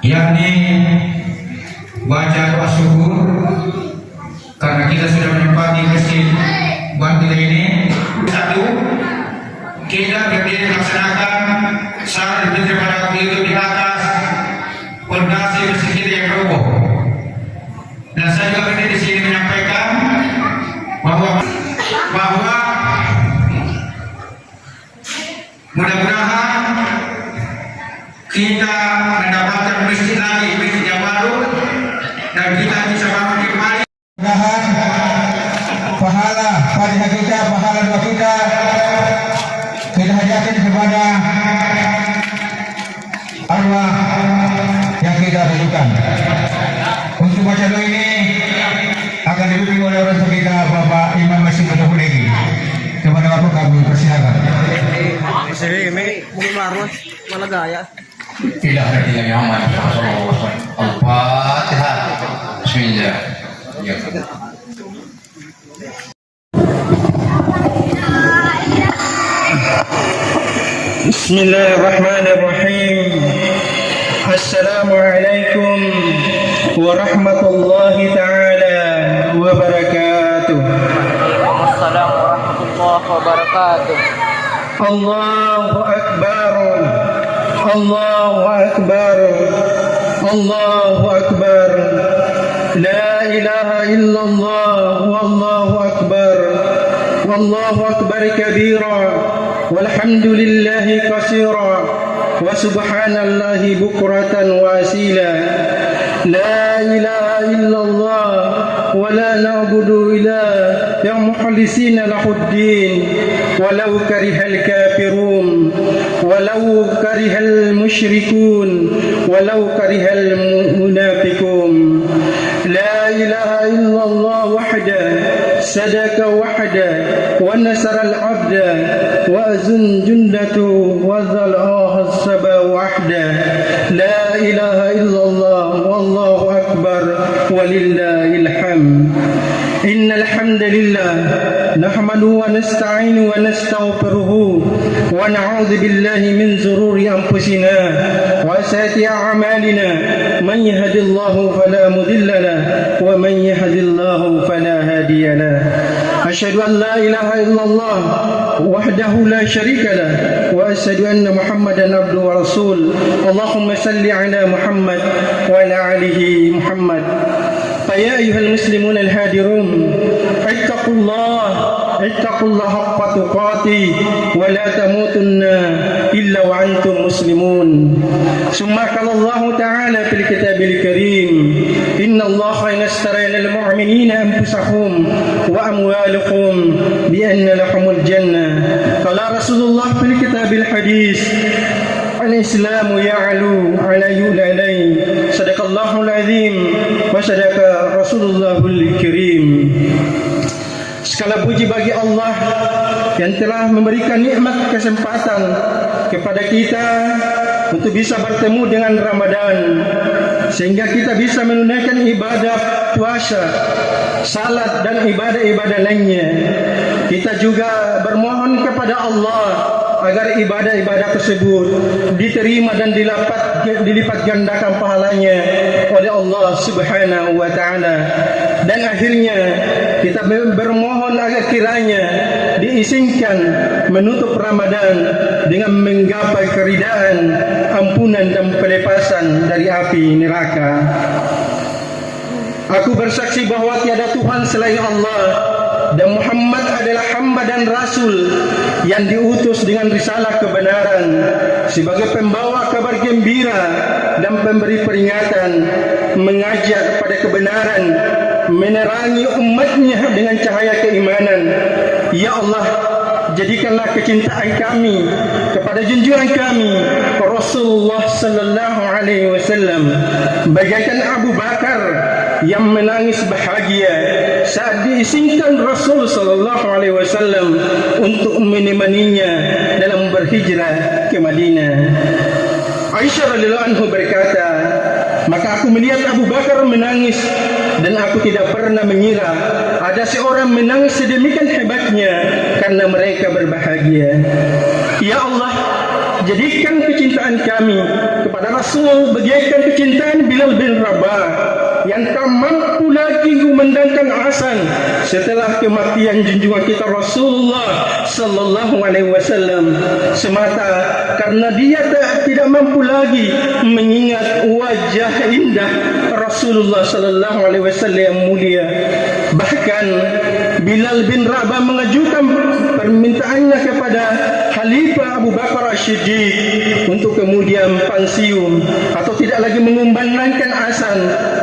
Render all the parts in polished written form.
yakni baca doa syukur karena kita sudah menempati masjid Bantul ini. Satu, kita berdiri melaksanakan salat berjamaah pada waktu itu di atas fondasi masjid yang roboh. Dan saya juga berdiri di sini menyampaikan bahwa mudah-mudahan kita mendapatkan masjid lagi, masjid yang baru, dan kita bisa bangun kembali. Pahala pada kita, pahala doa kita hadiahkan kepada arwah yang kita rindukan. Untuk baca doa ini akan dibimbing oleh orang tua kita, Bapak Imam Masjid Batu-Hulegi. Kepada Bapak kami persilakan. Malah gaya. Tidak ada yang aman. Al-Fatihah. Bismillah. Ya. Bismillahirrahmanirrahim. Assalamualaikum warahmatullahi taala wabarakatuh. Assalamualaikum warahmatullahi wabarakatuh. Allahu akbar. Allahu akbar. Allahu akbar. La ilaha illallah wallahu akbar. Wallahu akbar kabira. Walhamdulillahi katsira. Wa subhanallahi bukratan wa asila. La ilaha illallah wa la na'budu illa ya mukhlisina lahuddin walau karihal kafirun walau karihal musyrikun walau karihal munafiqun. La ilaha illallah wahda sadaka wahda wa nasara al-abda wa azun jundatu wa zal ahsaba wahda. La ilaha illallah wallahu akbar walillahil hamd. Innal hamdalillah nahmaduhu wa nasta'inu wa nastaghfiruhu wa na'udzu billahi min shururi anfusina wa sayyiati a'malina. Man yahdihillahu fala mudilla lahu wa man yahdihillahu fala hadiya lahu. Asyhadu an la ilaha illallah wahdahu la syarika lahu wa asyhadu anna Muhammadan abduhu wa rasul. Allahumma salli ala Muhammad wa ala alihi Muhammad. Ya ayyuhal muslimun al-hadirun, ittaqullah haqqa tuqatih wa la tamutunna illa wa antum muslimun. Summa qala Allah ta'ala fil kitabil karim, inna Allah yashtari lil mu'minina anfusahum wa amwaluhum bi anna lahumul jannah. Qala Rasulullah fil kitabil hadis, al-islamu ya'lu ala yu'lalai. Sadaqallahul azim wa sadaqa Rasulullahul karim. Segala puji bagi Allah yang telah memberikan nikmat kesempatan kepada kita untuk bisa bertemu dengan Ramadan, sehingga kita bisa menunaikan ibadah puasa, salat dan ibadah-ibadah lainnya. Kita juga bermohon kepada Allah agar ibadah-ibadah tersebut diterima dan dilipat gandakan pahalanya oleh Allah Subhanahu wa taala. Dan akhirnya kita bermohon agar kiranya diizinkan menutup Ramadan dengan menggapai keridaan, ampunan dan pelepasan dari api neraka. Aku bersaksi bahwa tiada Tuhan selain Allah dan Muhammad adalah hamba dan rasul yang diutus dengan risalah kebenaran sebagai pembawa kabar gembira dan pemberi peringatan, mengajak pada kebenaran, menerangi umatnya dengan cahaya keimanan. Ya Allah, jadikanlah kecintaan kami kepada junjungan kami Rasulullah sallallahu alaihi wasallam bagaikan Abu Bakar yang menangis bahagia saat diizinkan Rasul sallallahu alaihi wasallam untuk menemaninya dalam berhijrah ke Madinah. Aisyah radhiyallahu anha berkata, maka aku melihat Abu Bakar menangis dan aku tidak pernah mengira ada ada seorang menangis sedemikian hebatnya karena mereka berbahagia. Ya Allah, jadikan kecintaan kami kepada Rasul bagaikan kecintaan Bilal bin Rabah yang tak mampu lagi memandangkan azan setelah kematian junjungan kita Rasulullah sallallahu alaihi wasallam, semata karena dia tidak mampu lagi mengingat wajah indah Rasulullah sallallahu alaihi wasallam yang mulia. Bahkan Bilal bin Rabah mengajukan permintaannya kepada Khalifah Abu Bakar As-Siddiq untuk kemudian pensiun atau tidak lagi mengumandangkan azan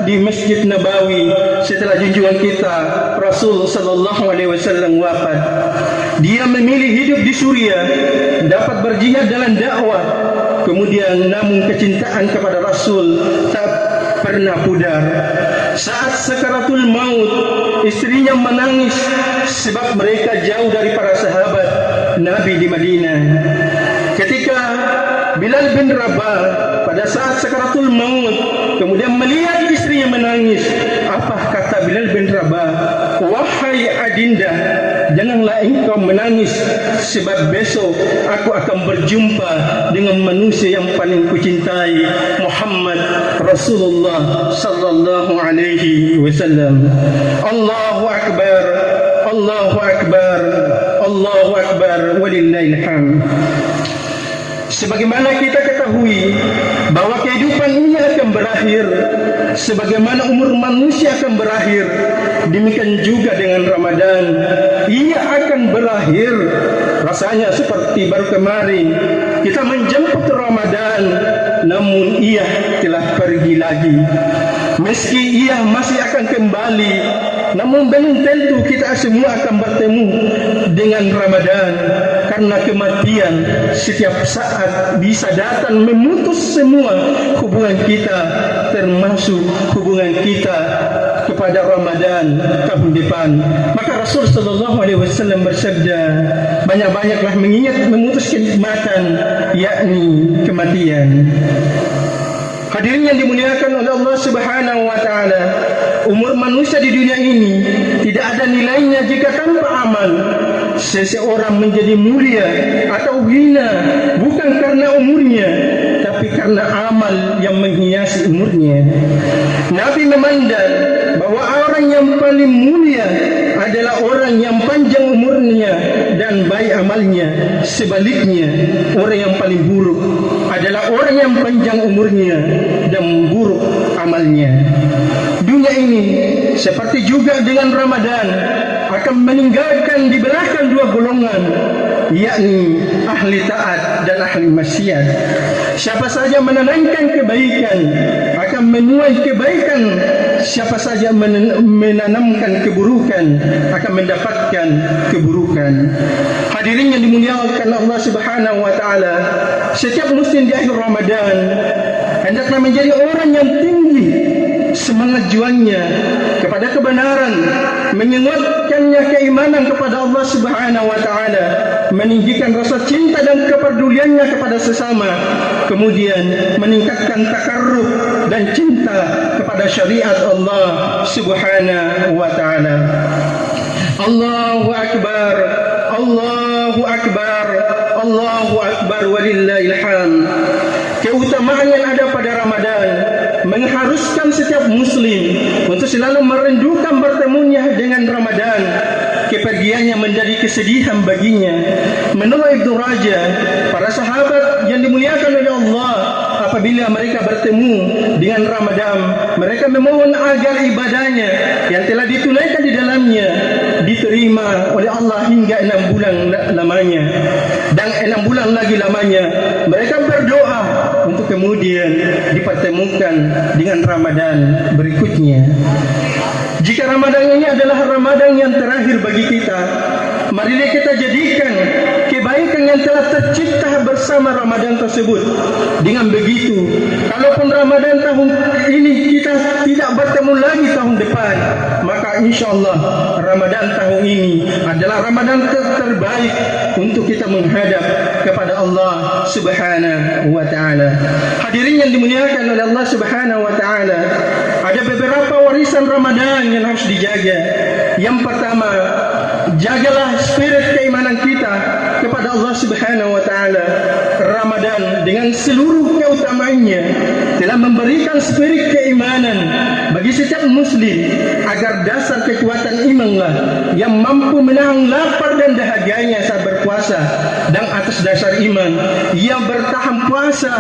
di Masjid Nabawi setelah junjungan kita Rasul sallallahu alaihi wasallam wafat. Dia memilih hidup di Suriah, dapat berjihad dalam dakwah, kemudian namun kecintaan kepada Rasul tak pernah pudar. Saat sakaratul maut, istrinya menangis sebab mereka jauh dari para sahabat Nabi di Madinah. Ketika Bilal bin Rabah pada saat sakaratul maut kemudian melihat istrinya menangis, apa kata Bilal bin Rabah? Wahai adinda, janganlah engkau menangis, sebab besok aku akan berjumpa dengan manusia yang paling kucintai, Muhammad Rasulullah sallallahu alaihi wasallam. Allahu akbar, Allahu akbar, Allahu akbar, walillahil hamd. Sebagaimana kita ketahui bahwa kehidupan ini akan berakhir, sebagaimana umur manusia akan berakhir, demikian juga dengan Ramadan. Ia akan berakhir. Rasanya seperti baru kemarin kita menjemput Ramadan, namun ia telah pergi lagi. Meski ia masih akan kembali, namun belum tentu kita semua akan bertemu dengan Ramadan, karena kematian setiap saat bisa datang memutus semua hubungan kita, termasuk hubungan kita kepada Ramadan tahun depan. Maka Rasul sallallahu alaihi wasallam bersabda, banyak-banyaklah mengingat memutus kenikmatan, yakni kematian. Hadirin yang dimuliakan oleh Allah Subhanahu wa taala, umur manusia di dunia ini tidak ada nilainya jika tanpa amal. Seseorang menjadi mulia atau hina bukan karena umurnya, tapi karena amal yang menghiasi umurnya. Nabi memandang bahwa orang yang paling mulia adalah orang yang panjang umurnya dan baik amalnya. Sebaliknya, orang yang paling buruk adalah orang yang panjang umurnya dan buruk amalnya. Dunia ini seperti juga dengan Ramadan akan meninggalkan di belakang dua golongan, yakni ahli taat dan ahli maksiat. Siapa saja menanamkan kebaikan akan menuai kebaikan, siapa saja menanamkan keburukan akan mendapatkan keburukan. Hadirin yang dimuliakan Allah Subhanahu wa taala, setiap muslim di akhir Ramadan hendaklah menjadi orang yang tinggi semangat juangnya kepada kebenaran, menguatkannya keimanan kepada Allah Subhanahu wa taala, meninggikan rasa cinta dan kepeduliannya kepada sesama, kemudian meningkatkan takarruf dan cinta kepada syariat Allah Subhanahu wa taala. Allahu akbar, Allahu akbar, Allahu akbar, walillahil hamd. Keutamaan yang ada pada Ramadan mengharuskan setiap muslim untuk selalu merindukan bertemunya dengan Ramadan. Kepergiannya menjadi kesedihan baginya. Menurut Ibnu Rajab, para sahabat yang dimuliakan oleh Allah, apabila mereka bertemu dengan Ramadan, mereka memohon agar ibadahnya yang telah ditunaikan di dalamnya diterima oleh Allah hingga 6 bulan lamanya. Dan 6 bulan lagi lamanya mereka berdoa untuk kemudian dipertemukan dengan Ramadan berikutnya. Jika Ramadan ini adalah Ramadan yang terakhir bagi kita, marilah kita jadikan kebaikan yang telah tercipta bersama Ramadan tersebut. Dengan begitu, kalaupun Ramadan tahun ini kita tidak bertemu lagi tahun depan, maka insyaAllah Ramadan tahun ini adalah Ramadan terbaik untuk kita menghadap kepada Allah Subhanahu wa ta'ala. Hadirin yang dimuliakan oleh Allah Subhanahu wa ta'ala, Ada beberapa warisan Ramadan yang harus dijaga. Yang pertama, jagalah spirit keimanan kita kepada Allah Subhanahu wa taala. Ramadan dengan seluruh keutamaannya telah memberikan spirit keimanan bagi setiap muslim agar dasar kekuatan imanlah yang mampu menahan lapar dan dahaganya saat berpuasa, dan atas dasar iman yang bertahan puasa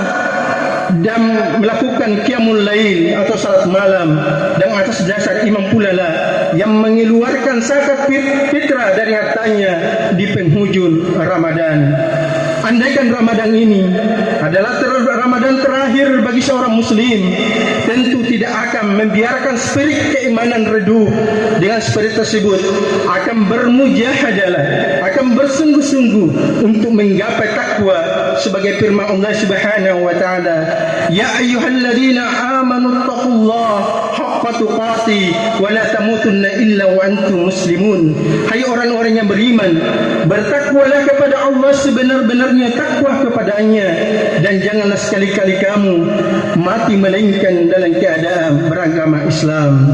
dan melakukan qiyamul lail atau salat malam, dan atas dasar iman pula lah yang mengeluarkan zakat fitrah dari hartanya di penghujung Ramadan. Andaikan Ramadan ini adalah Ramadan terakhir bagi seorang muslim, tentu tidak akan membiarkan spirit keimanan redup. Dengan spirit tersebut akan bermujahadalah, akan bersungguh-sungguh untuk menggapai takwa sebagai firman Allah Subhanahu wa taala, ya ayyuhalladzina amanu taqullaha haqqa tuqatih wa la tamutunna illa wa antum muslimun. Hai orang-orang yang beriman, bertakwalah kepada Allah sebenar-benarnya takwa kepadanya, dan janganlah sekali-kali kamu mati melainkan dalam keadaan beragama Islam.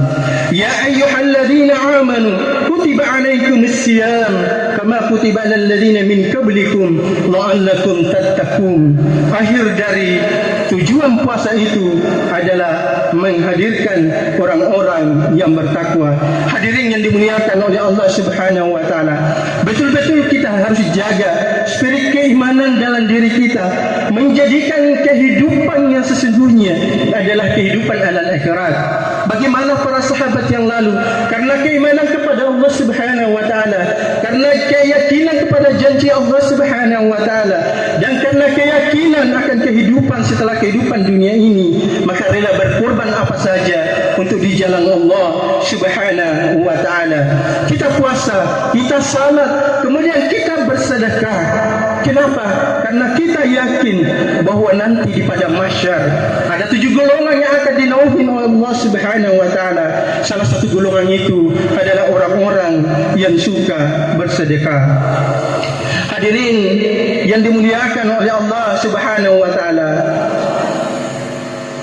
Ya ayyuhalladzina amanu kutiba alaikumus siyam kama kutiba alal ladzina min qablikum la'allakum tattaqun. Akhir dari tujuan puasa itu adalah menghadirkan orang-orang yang bertakwa. Hadirin yang dimuliakan oleh Allah Subhanahu wa taala, betul-betul kita harus jaga spirit keimanan dalam diri kita, menjadikan kehidupan yang sesungguhnya adalah kehidupan alal akhirat. Bagaimana para sahabat yang lalu, karena keimanan kepada Allah Subhanahu wa taala, karena keyakinan kepada janji Allah Subhanahu wa taala, dan karena keyakinan akan kehidupan setelah kehidupan dunia ini, maka rela berkorban apa saja untuk di jalan Allah Subhanahu wa taala. Kita puasa, kita salat, kemudian kita bersedekah. Kenapa? Karena kita yakin bahwa nanti di padang mahsyar ada 7 golongan yang akan dinaungi oleh Allah Subhanahu wa taala. Salah satu golongan itu adalah orang-orang yang suka bersedekah. Hadirin yang dimuliakan oleh Allah Subhanahu wa taala,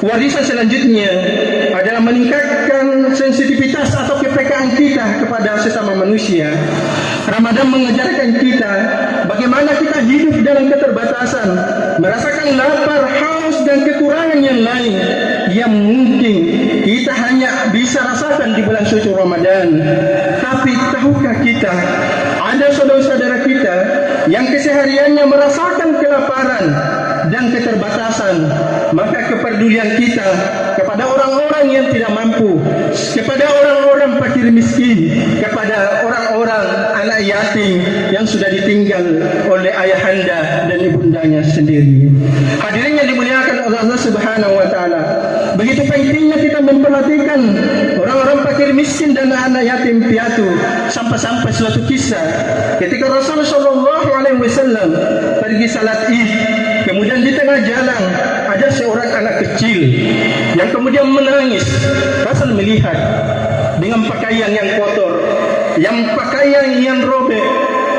warisan selanjutnya adalah meningkatkan sensitivitas atau kepekaan kita kepada sesama manusia. Ramadan mengajarkan kita bagaimana kita hidup dalam keterbatasan, merasakan lapar, haus dan kekurangan yang lain yang mungkin kita hanya bisa rasakan di bulan suci Ramadan. Tapi tahukah kita ada saudara-saudara kita yang kesehariannya merasakan kelaparan dan keterbatasan? Maka kepedulian kita kepada orang-orang yang tidak mampu, kepada orang-orang fakir miskin, kepada orang-orang anak yatim yang sudah ditinggal oleh ayahanda dan ibundanya sendiri. Hadirin yang dimuliakan oleh Allah Subhanahu wa taala, begitu pentingnya kita memperhatikan orang-orang fakir miskin dan anak yatim piatu, sampai-sampai suatu kisah ketika Rasulullah sallallahu alaihi wasallam pergi salat Id, kemudian di tengah jalan ada seorang anak kecil yang kemudian menangis. Rasul melihat dengan pakaian yang kotor, yang pakaian yang robek,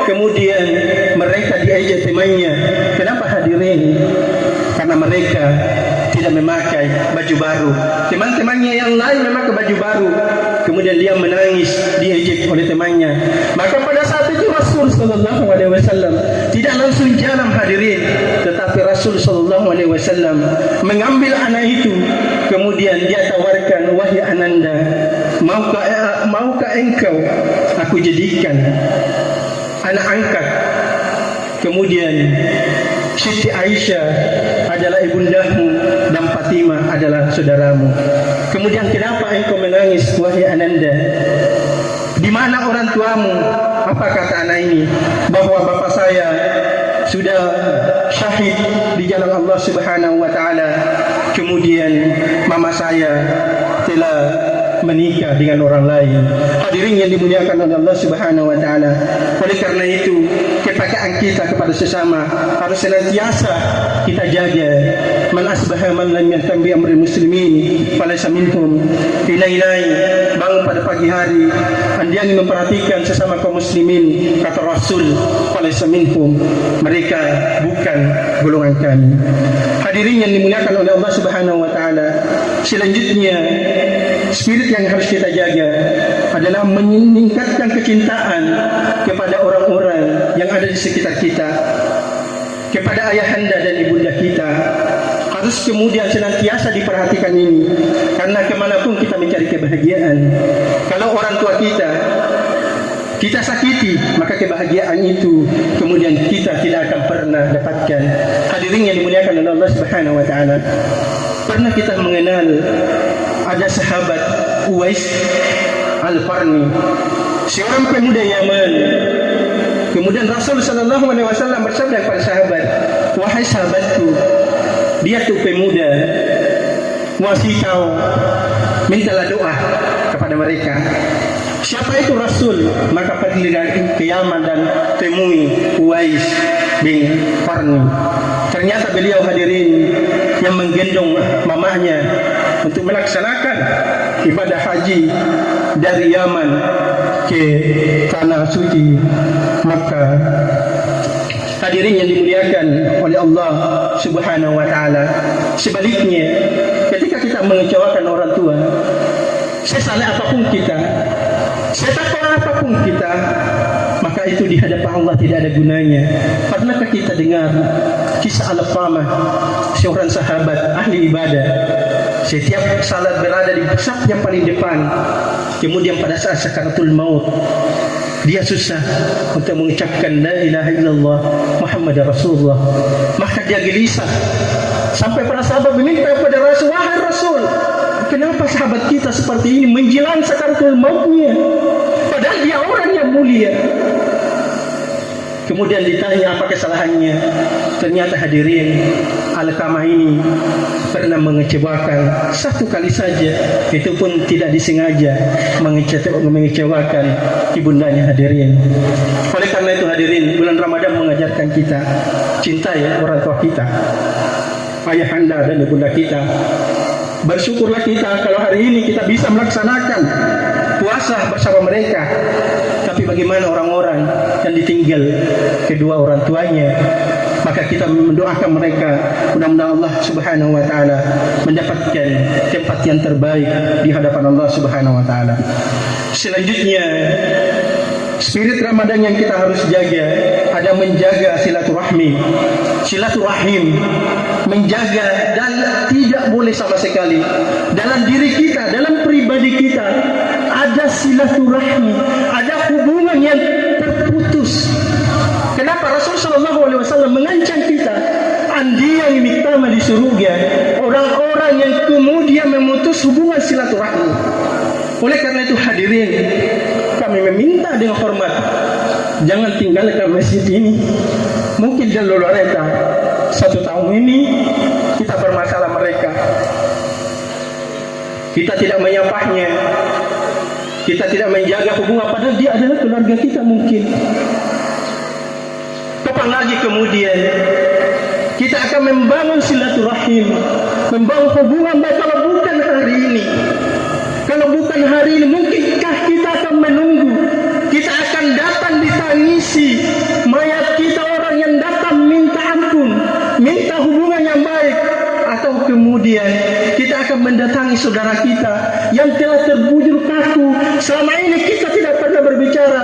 kemudian mereka diajak temannya. Kenapa hadirin? Karena mereka tidak memakai baju baru. Teman-temannya yang lain memakai baju baru. Kemudian dia menangis, diejek oleh temannya. Maka pada saat itu Rasul sallallahu alaihi wasallam tidak langsung jalan hadirin, tetapi Rasul sallallahu alaihi wasallam mengambil anak itu, kemudian dia tawarkan, wahai ananda, maukah engkau aku jadikan anak angkat? Kemudian Siti Aisyah adalah ibundamu dan Fatimah adalah saudaramu. Kemudian kenapa engkau menangis, wahai ananda? Di mana orang tuamu? Apa kata anak ini? Bahwa bapak saya sudah syahid di jalan Allah Subhanahu wa taala. Kemudian mama saya telah menikah dengan orang lain. Hadirin yang dimuliakan oleh Allah Subhanahu wa taala. Oleh karena itu, kepekaan kita kepada sesama harus senantiasa kita jaga. Man asbaha man lam yahtam bi amri muslimin falaysa minhum. Nilai-nilai bangun pada pagi hari dia ingin memperhatikan sesama kaum muslimin, kata Rasul, falaysa minhum, mereka bukan golongan kami. Hadirin yang dimuliakan oleh Allah Subhanahu wa taala, selanjutnya spirit yang harus kita jaga adalah meningkatkan kecintaan kepada orang-orang yang ada di sekitar kita, kepada ayahanda dan ibunda kita. Harus kemudian senantiasa diperhatikan ini, karena kemanapun kita mencari kebahagiaan, kalau orang tua kita sakiti, maka kebahagiaan itu kemudian kita tidak akan pernah dapatkan. Hadirin yang dimuliakan oleh Allah Subhanahu wa taala, pernah kita mengenal ada sahabat Uwais Al-Qarni, seorang pemuda Yaman. Kemudian Rasul sallallahu alaihi wasallam bersabda kepada sahabat, "Wahai sahabatku, dia tu pemuda, wasih tahu, mintalah doa kepada mereka." Siapa itu Rasul? Maka pergilah ke Yaman dan temui Uwais bin Qarni. Ternyata beliau, hadirin, yang menggendong mamanya untuk melaksanakan ibadah haji dari Yaman ke tanah suci Makkah. Hadirin yang dimuliakan oleh Allah Subhanahu wa taala, sebaliknya ketika kita mengecewakan orang tua, sesaleh apapun kita, setakwa apapun kita, maka itu di hadapan Allah tidak ada gunanya. Pernahkah kita dengar kisah Al-Qamah, seorang sahabat ahli ibadah, setiap salat berada di saf yang paling depan, kemudian pada saat sakaratul maut dia susah untuk mengucapkan la ilaha illallah Muhammad Rasulullah, maka dia gelisah sampai para sahabat meminta kepada Rasul, "Wahai Rasul, kenapa sahabat kita seperti ini menjelang sakaratul mautnya, padahal dia orang yang mulia?" Kemudian ditanya apa kesalahannya. Ternyata, hadirin, Al-Qamah ini pernah mengecewakan satu kali saja, itu pun tidak disengaja mengecewakan ibundanya, hadirin. Oleh karena itu, hadirin, bulan Ramadan mengajarkan kita cintai orang tua kita, ayahanda dan ibunda kita. Bersyukurlah kita kalau hari ini kita bisa melaksanakan puasa bersama mereka. Tapi bagaimana orang-orang yang ditinggal kedua orang tuanya? Maka kita mendoakan mereka, mudah-mudahan Allah Subhanahu wa taala mendapatkan tempat yang terbaik di hadapan Allah Subhanahu wa taala. Selanjutnya, spirit Ramadan yang kita harus jaga ada menjaga silaturahmi. Silaturahim, menjaga, dan tidak boleh sama sekali dalam diri kita, dalam pribadi kita ada silaturahmi, ada hubungan yang terputus. Kenapa Rasul sallallahu alaihi wasallam mengancam kita, andi yang mitama di surga, orang-orang yang kemudian memutus hubungan silaturahmi. Oleh karena itu, hadirin, kami meminta dengan hormat, jangan tinggalkan masjid ini. Mungkin di Loloreta 1 tahun ini kita bermasalah mereka, kita tidak menyapahnya, kita tidak menjaga hubungan, padahal dia adalah keluarga kita mungkin. Kapan lagi kemudian kita akan membangun silaturahim, membangun hubungan baik kalau bukan hari ini? Kalau bukan hari ini, mungkinkah kita akan menunggu? Kita akan datang ditangisi mayat kita, orang yang datang minta ampun, minta hubungan yang baik, atau kemudian kita akan mendatangi saudara kita yang telah terbujur kaku, selama ini kita tidak pernah berbicara.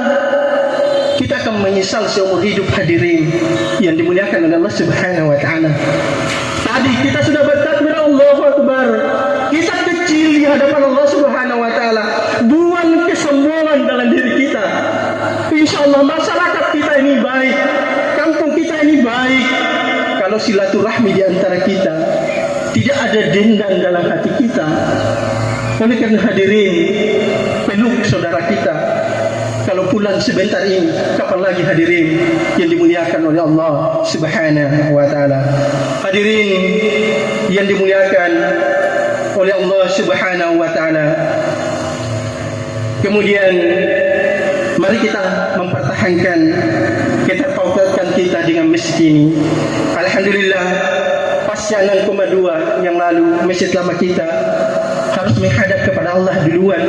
Kita akan menyesal seumur hidup, hadirin yang dimuliakan oleh Allah Subhanahu wa taala. Tadi kita sudah bertakbir Allahu Akbar, kita kecil di hadapan Allah Subhanahu wa taala. Buang kesombongan dalam diri kita. Insyaallah masyarakat kita ini baik, kampung kita ini baik kalau silaturahmi di antara kita, tidak ada dendam dalam hati kita. Oleh karena, hadirin, peluk saudara kita. Kalau pulang sebentar ini, kapan lagi, hadirin yang dimuliakan oleh Allah Subhanahu wa taala. Hadirin yang dimuliakan oleh Allah Subhanahu wa taala. Kemudian mari kita mempertahankan masjid ini. Alhamdulillah, pasca 6,2 yang lalu masjid lama kita harus menghadap kepada Allah duluan,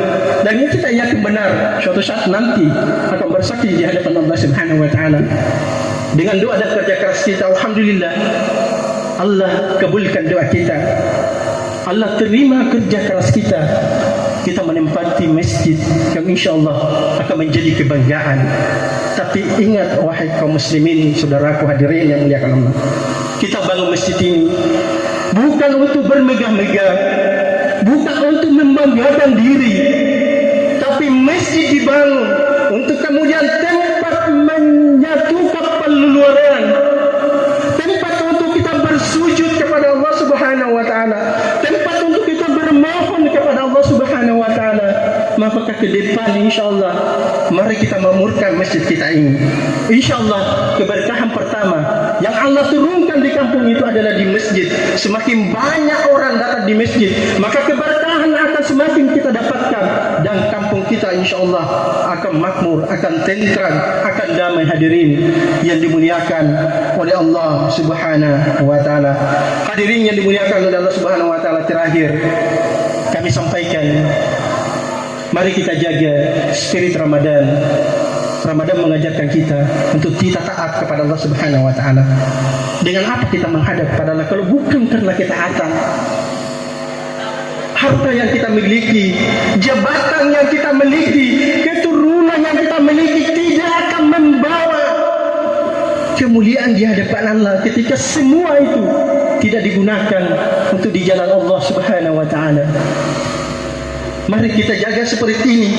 dan ini kita yakin benar suatu saat nanti akan bersaksi di hadapan Allah Subhanahu wa taala. Dengan doa dan kerja keras kita, alhamdulillah Allah kabulkan doa kita. Allah terima kerja keras kita. Kita menempati masjid yang insya-Allah akan menjadi kebanggaan. Tapi ingat wahai kaum muslimin, saudaraku hadirin yang muliakan Allah, kita bangun masjid ini bukan untuk bermegah-megah, bukan untuk membanggakan diri, tapi masjid dibangun untuk kemudian tempat menyatukan peluluran, tempat untuk kita bersujud kepada Allah Subhanahu wa taala, tempat untuk kita bermohon kepada Allah Subhanahu wa taala. Maka ke depan insyaallah mari kita makmurkan masjid kita ini. Insyaallah keberkahan pertama yang Allah turunkan di kampung itu adalah di masjid. Semakin banyak orang datang di masjid, maka keberkahan akan semakin kita dapatkan, dan kampung kita insyaallah akan makmur, akan tentram, akan damai. Hadirin yang dimuliakan oleh Allah Subhanahu wa taala. Hadirin yang dimuliakan oleh Allah Subhanahu wa taala, terakhir kami sampaikan, mari kita jaga spirit Ramadan. Ramadan mengajarkan kita untuk kita taat kepada Allah Subhanahu wa taala. Dengan apa kita menghadap kepada Allah kalau bukan karena ketaatan? Harta yang kita miliki, jabatan yang kita miliki, keturunan yang kita miliki tidak akan membawa kemuliaan di hadapan Allah ketika semua itu tidak digunakan untuk di jalan Allah Subhanahu wa taala. Mari kita jaga seperti ini,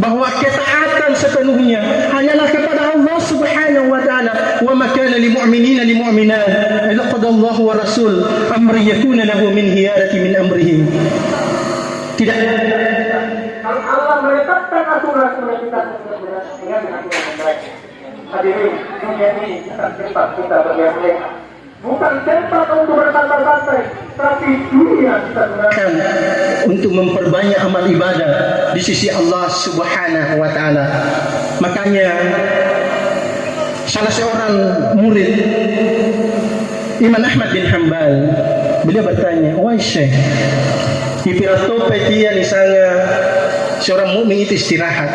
bahwa ketaatan sepenuhnya hanyalah kepada Allah Subhanahu wa taala. Wa ma kana lil mu'minina lil mu'minat illa qadallahu wa rasul amri yakuna lahu min hiyarati min amrihim. Tidak, kalau Allah menetapkan aturan kita dengan aturan yang baik. Hadirin, dunia ini bukan tempat kita berleha-leha, bukan tempat untuk bersantai-santai, tapi dunia kita gunakan untuk memperbanyak amal ibadah di sisi Allah Subhanahu wa taala. Makanya salah seorang murid Imam Ahmad bin Hanbal, beliau bertanya, "Wahai Syekh, ipirato petia misalnya seorang mukmin itu istirahat,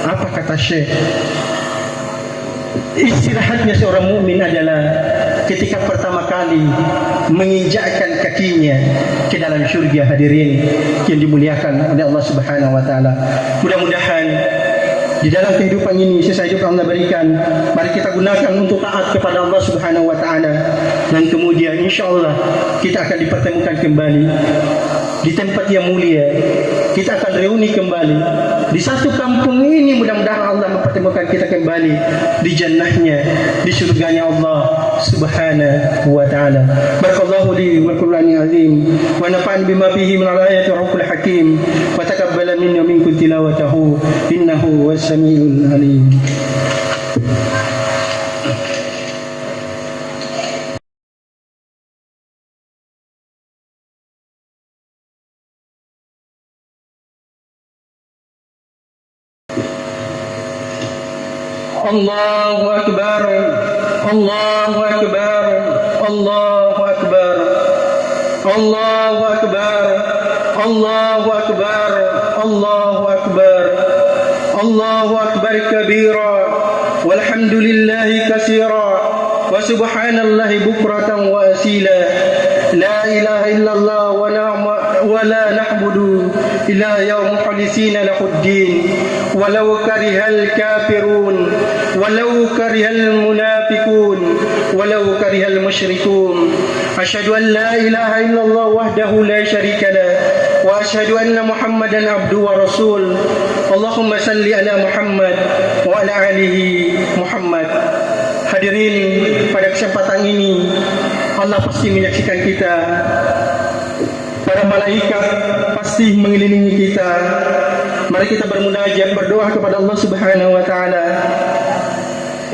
apa kata Syekh?" Istirahatnya seorang mukmin adalah ketika pertama kali menginjakkan kakinya ke dalam syurga. Hadirin yang dimuliakan oleh Allah Subhanahu wa taala, mudah-mudahan di dalam kehidupan ini, sisa hidup Allah berikan, mari kita gunakan untuk taat kepada Allah Subhanahu wa taala, dan kemudian insyaallah kita akan dipertemukan kembali di tempat yang mulia. Kita akan reuni kembali di satu kampung ini. Mudah-mudahan Allah mempertemukan kita kembali di jannahnya, di surganya Allah Subhanahu wa taala. Barakallahu li wa qur'ani azim wa nafa'an bima fihi min al-ayati wa rabbul hakim wa taqabbala minna minkum tilawatahu innahu was-sami'ul alim. Allahu akbar, Allahu akbar, Allahu akbar, Allahu akbar, Allahu akbar, Allahu akbar, Allahu akbar kabira, walhamdulillahi katsira, wa subhanallahi bukratan wa asila. La ilaha illallah wa la na'budu illa yawm mukhlisina lahuddin walau karihal kafirun walau karihal munafiqun walau karihal musyrikun. Asyhadu an la ilaha illallah wahdahu la syarika lah wa asyhadu anna Muhammadan abduhu wa rasul. Allahumma salli ala Muhammad wa ala alihi Muhammad. Hadirin, pada kesempatan ini Allah pasti menyaksikan kita, para malaikat pasti mengelilingi kita. Mari kita bermunajat, berdoa kepada Allah Subhanahu wa taala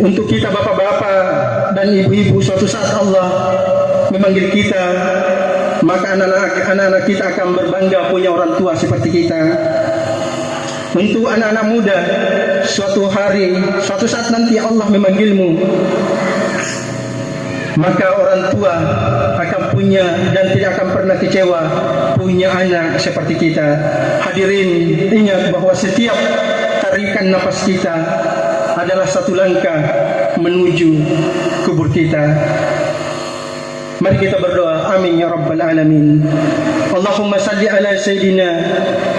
untuk kita bapak-bapak dan ibu-ibu. Suatu saat Allah memanggil kita, maka anak-anak kita akan berbangga punya orang tua seperti kita. Untuk anak-anak muda, suatu hari, suatu saat nanti Allah memanggilmu, maka orang tua akan punya dan tidak akan pernah kecewa punya anak seperti kita. Hadirin, ingat bahwa setiap tarikan nafas kita adalah satu langkah menuju kubur kita. Mari kita berdoa. Amin ya rabbal alamin. Allahumma salli ala sayyidina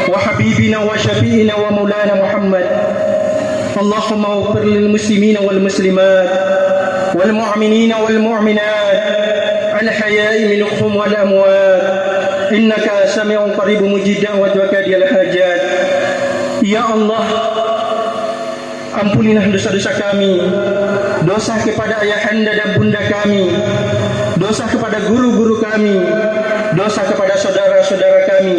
wa habibina wa syafi'ina wa maulana Muhammad. Allahumma ighfir lil muslimina wal muslimat wal mu'minina wal mu'minat al haya'i minhum wal amwat innaka sami'un qaribun mujib da'wat wa kadiyal hajat. Ya Allah, ampunilah dosa-dosa kami, dosa kepada ayahanda dan bunda kami, dosa kepada guru-guru kami, dosa kepada saudara-saudara kami,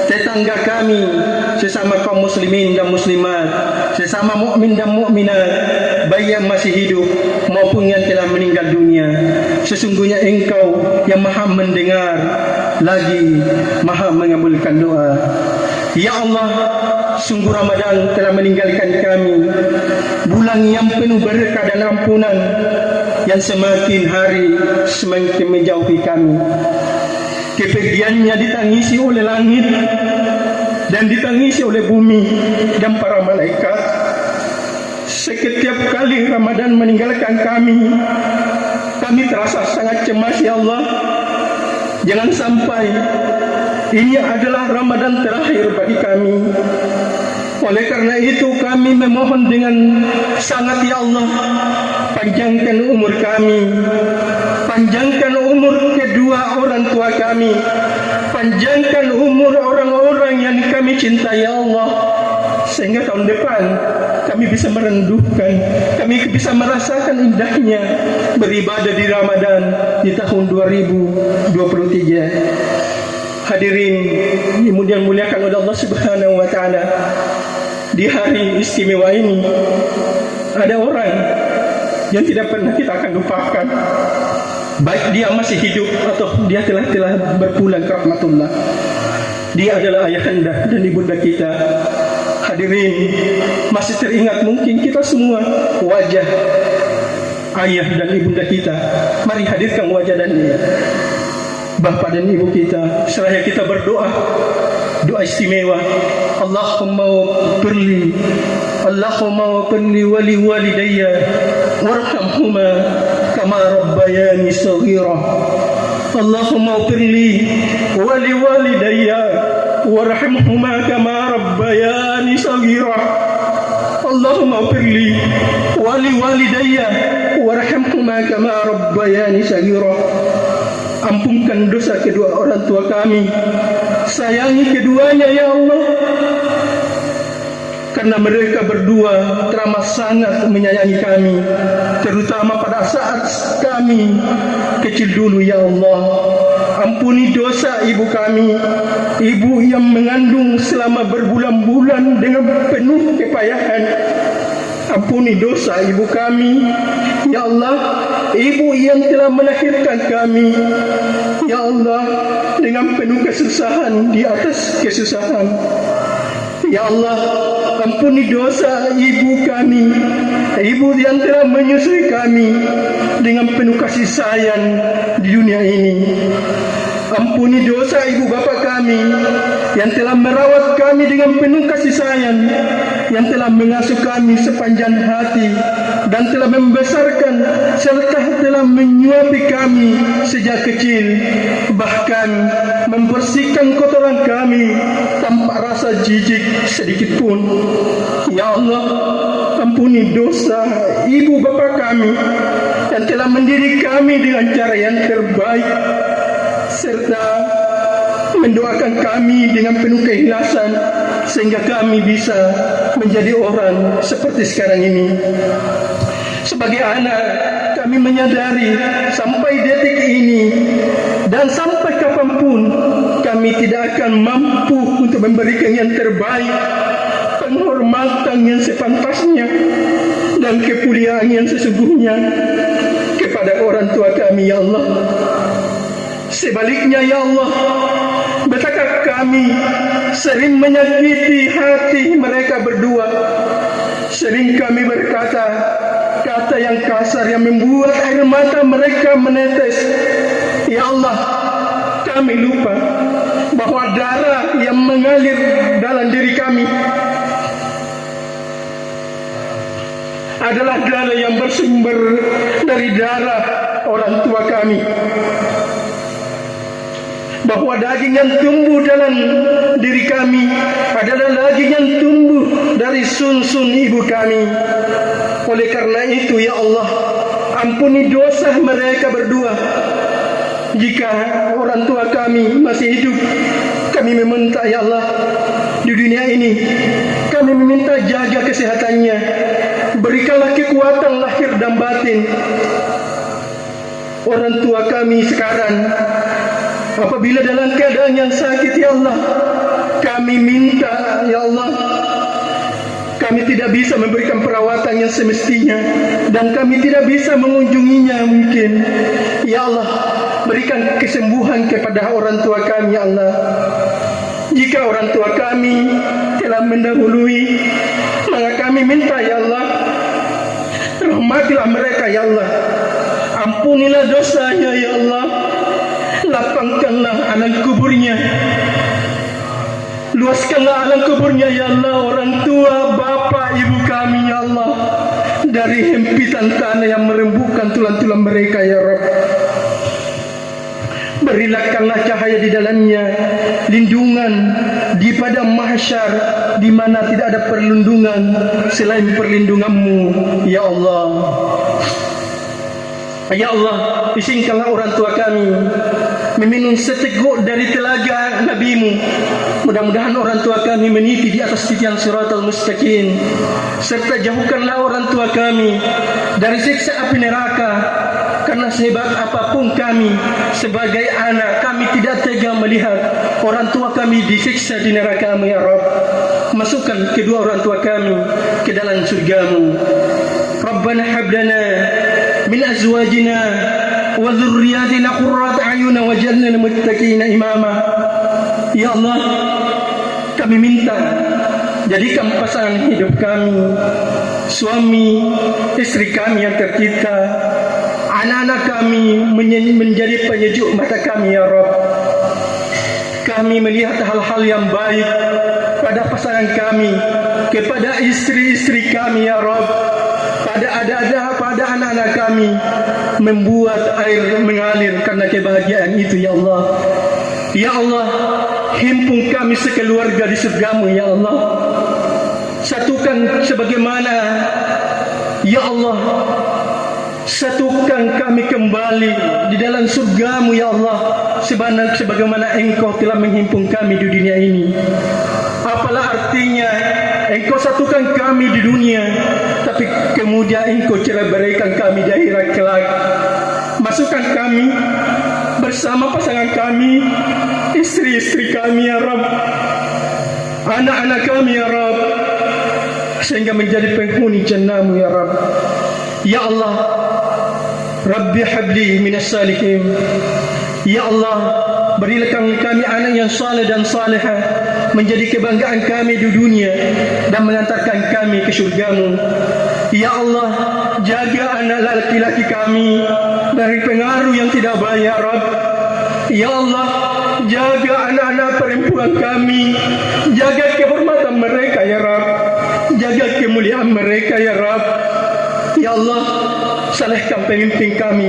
tetangga kami, sesama kaum muslimin dan muslimat, sesama mukmin dan mukminat, baik yang masih hidup maupun yang telah meninggal dunia. Sesungguhnya Engkau yang Maha mendengar lagi Maha mengabulkan doa. Ya Allah, sungguh Ramadan telah meninggalkan kami, bulan yang penuh berkah dan ampunan yang semakin hari semakin menjauhi kami. Kepergiannya ditangisi oleh langit dan ditangisi oleh bumi dan para malaikat. Setiap kali Ramadan meninggalkan kami, kami terasa sangat cemas. Ya Allah, jangan sampai ini adalah Ramadan terakhir bagi kami. Oleh karena itu kami memohon dengan sangat, ya Allah, panjangkan umur kami, panjangkan umur kedua orang tua kami, panjangkan umur orang-orang yang kami cintai, ya Allah, sehingga tahun depan kami bisa merenduhkan, kami bisa merasakan indahnya beribadah di Ramadan di tahun 2023. Hadirin yang muliakan oleh Allah Subhanahu wa taala, di hari istimewa ini ada orang yang tidak pernah kita akan lupakan, baik dia masih hidup atau dia telah berpulang ke rahmatullah. Dia adalah ayahanda dan ibunda kita. Hadirin, masih teringat mungkin kita semua wajah ayah dan ibunda kita. Mari hadirkan wajah dan Bapak dan Ibu kita, seraya kita berdoa, doa istimewa. Allahumma wafirli, Allahumma wafirli wali walidayya, warhamhuma kama rabbayani saghira. Allahumma wafirli wali walidayya, warhamhuma kama rabbayani saghira. Allahumma wafirli wali walidayya, warhamhuma kama rabbayani saghira. Ampunkan dosa kedua orang tua kami, sayangi keduanya ya Allah, karena mereka berdua teramat sangat menyayangi kami, terutama pada saat kami kecil dulu ya Allah. Ampuni dosa ibu kami, ibu yang mengandung selama berbulan-bulan dengan penuh kepayahan. Ampuni dosa ibu kami ya Allah, ibu yang telah melahirkan kami ya Allah dengan penuh kesusahan di atas kesusahan. Ya Allah, ampuni dosa ibu kami, ibu yang telah menyusui kami dengan penuh kasih sayang di dunia ini. Ampuni dosa ibu bapa kami yang telah merawat kami dengan penuh kasih sayang, yang telah mengasuh kami sepanjang hati dan telah membesarkan serta telah menyuapi kami sejak kecil, bahkan membersihkan kotoran kami tanpa rasa jijik sedikit pun. Ya Allah, ampuni dosa ibu bapa kami yang telah mendidik kami dengan cara yang terbaik, serta mendoakan kami dengan penuh keikhlasan sehingga kami bisa menjadi orang seperti sekarang ini. Sebagai anak, kami menyadari sampai detik ini dan sampai kapanpun kami tidak akan mampu untuk memberikan yang terbaik, penghormatan yang sepantasnya dan kemuliaan yang sesungguhnya kepada orang tua kami ya Allah. Sebaliknya ya Allah, betapa kami sering menyakiti hati mereka berdua. Sering kami berkata kata yang dasar yang membuat air mata mereka menetes. Ya Allah, kami lupa bahwa darah yang mengalir dalam diri kami adalah darah yang bersumber dari darah orang tua kami. Bahwa daging yang tumbuh dalam diri kami adalah daging yang tumbuh dari sun-sun ibu kami. Oleh karena itu, ya Allah, ampuni dosa mereka berdua. Jika orang tua kami masih hidup, kami meminta, ya Allah, di dunia ini kami meminta jaga kesehatannya, berikanlah kekuatan lahir dan batin. Orang tua kami sekarang apabila dalam keadaan yang sakit, ya Allah, kami minta, ya Allah, kami tidak bisa memberikan perawatan yang semestinya dan kami tidak bisa mengunjunginya mungkin. Ya Allah, berikan kesembuhan kepada orang tua kami, ya Allah. Jika orang tua kami telah mendahului, maka kami minta, ya Allah, rahmatilah mereka, ya Allah. Ampunilah dosanya, ya Allah. Lapangkanlah alam kuburnya, luaskanlah alam kuburnya, ya Allah. Orang tua, bapa, ibu kami, ya Allah, dari hempitan tanah yang merembukkan tulang-tulang mereka, ya Rabb. Berikanlah cahaya di dalamnya, lindungan di padang mahsyar di mana tidak ada perlindungan selain perlindungan-Mu, ya Allah. Ya Allah, izinkanlah orang tua kami meminum seteguk dari telaga Nabi-Mu. Mudah-mudahan orang tua kami meniti di atas titian siratal mustaqim. Serta jauhkanlah orang tua kami dari siksa api neraka. Karena sehebat apapun kami sebagai anak, kami tidak tega melihat orang tua kami disiksa di neraka-Mu, ya Rabb. Masukkan kedua orang tua kami ke dalam surga-Mu. Rabbana hab lana min azwajina wa dhurriyyatina qurrata a'yun waj'alna lil muttaqina imama. Ya Allah, kami minta jadikan pasangan hidup kami, suami istri kami yang tercinta, anak-anak kami menjadi penyejuk mata kami, ya Rabb. Kami melihat hal-hal yang baik pada pasangan kami, kepada istri-istri kami, ya Rabb, pada anak-anak kami, membuat air mengalir karena kebahagiaan itu, ya Allah. Ya Allah, himpun kami sekeluarga di surga-Mu, ya Allah. Satukan sebagaimana, ya Allah, satukan kami kembali di dalam surga-Mu, ya Allah, sebagaimana Engkau telah menghimpun kami di dunia ini. Apalah artinya Engkau satukan kami di dunia, tapi kemudian Engkau cerai-beraikan kami di akhirat kelak. Masukkan kami bersama pasangan kami, istri-istri kami, ya Rabb, anak-anak kami, ya Rabb, sehingga menjadi penghuni jannah-Mu, ya Rabb. Ya Allah, Rabbi habli minas salihin. Ya Allah, berilah kami anak yang saleh dan salihah, menjadi kebanggaan kami di dunia dan mengantarkan kami ke surga-Mu. Ya Allah, jaga anak laki-laki kami dari pengaruh yang tidak baik, ya Rabb. Ya Allah, jaga anak-anak perempuan kami, jaga kehormatan mereka, ya Rabb, jaga kemuliaan mereka, ya Rabb. Ya Allah, salehkan pemimpin kami,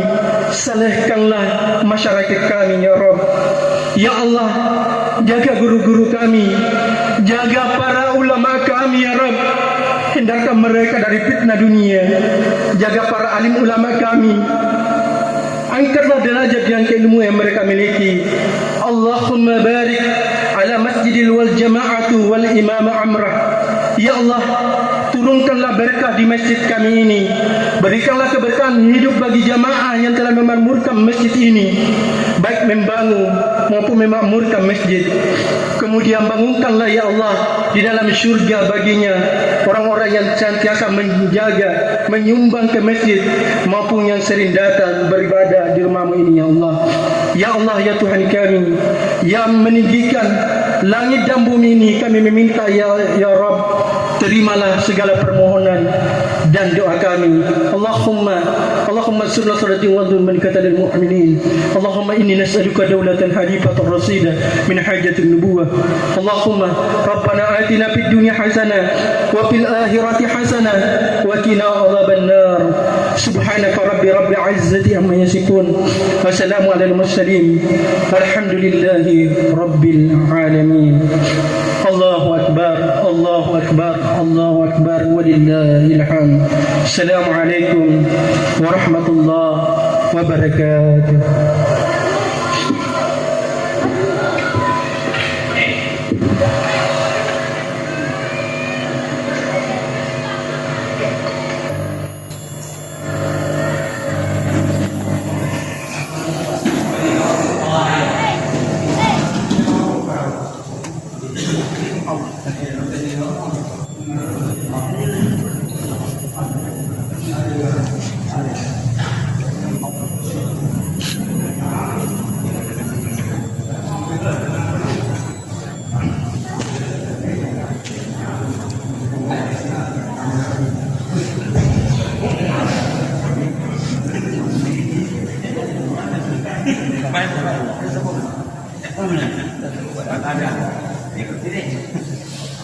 salehkanlah masyarakat kami, ya Rabb. Ya Allah, jaga guru-guru kami, jaga para ulama kami, ya Rabb. Hindarkan mereka dari fitnah dunia. Jaga para alim ulama kami, angkatlah derajat yang keilmu yang mereka miliki. Allahumma barik ala masjidil wal jama'atu wal imam amrah. Ya Allah, turunkanlah berkah di masjid kami ini. Berikanlah keberkahan hidup bagi jamaah yang telah memakmurkan masjid ini, baik membangun maupun memakmurkan masjid. Kemudian bangunkanlah, ya Allah, di dalam syurga baginya orang-orang yang senantiasa menjaga, menyumbang ke masjid maupun yang sering datang beribadah di rumah-Mu ini, ya Allah. Ya Allah, ya Tuhan kami yang meninggikan langit dan bumi ini, kami meminta, ya Rabb, terimalah segala permohonan dan doa kami. Allahumma surna salatin wa dhul malikata lil mu'minin. Allahumma inni nas'aluka dawlatan halifatan rasida min hajatin nubuwah. Allahumma rabbana atina fid dunya hasanah wa fil akhirati hasanah wa qina adzaban nar. Subhanaka rabbil izzati amma yasifun. Wassalamu alal mursalin. Walhamdulillahi rabbil alamin. Allahu akbar, Allahu akbar, Allahu akbar, walillahil hamd. Assalamualaikum warahmatullahi wabarakatuh.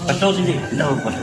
Betul sini. Tahu, Pak.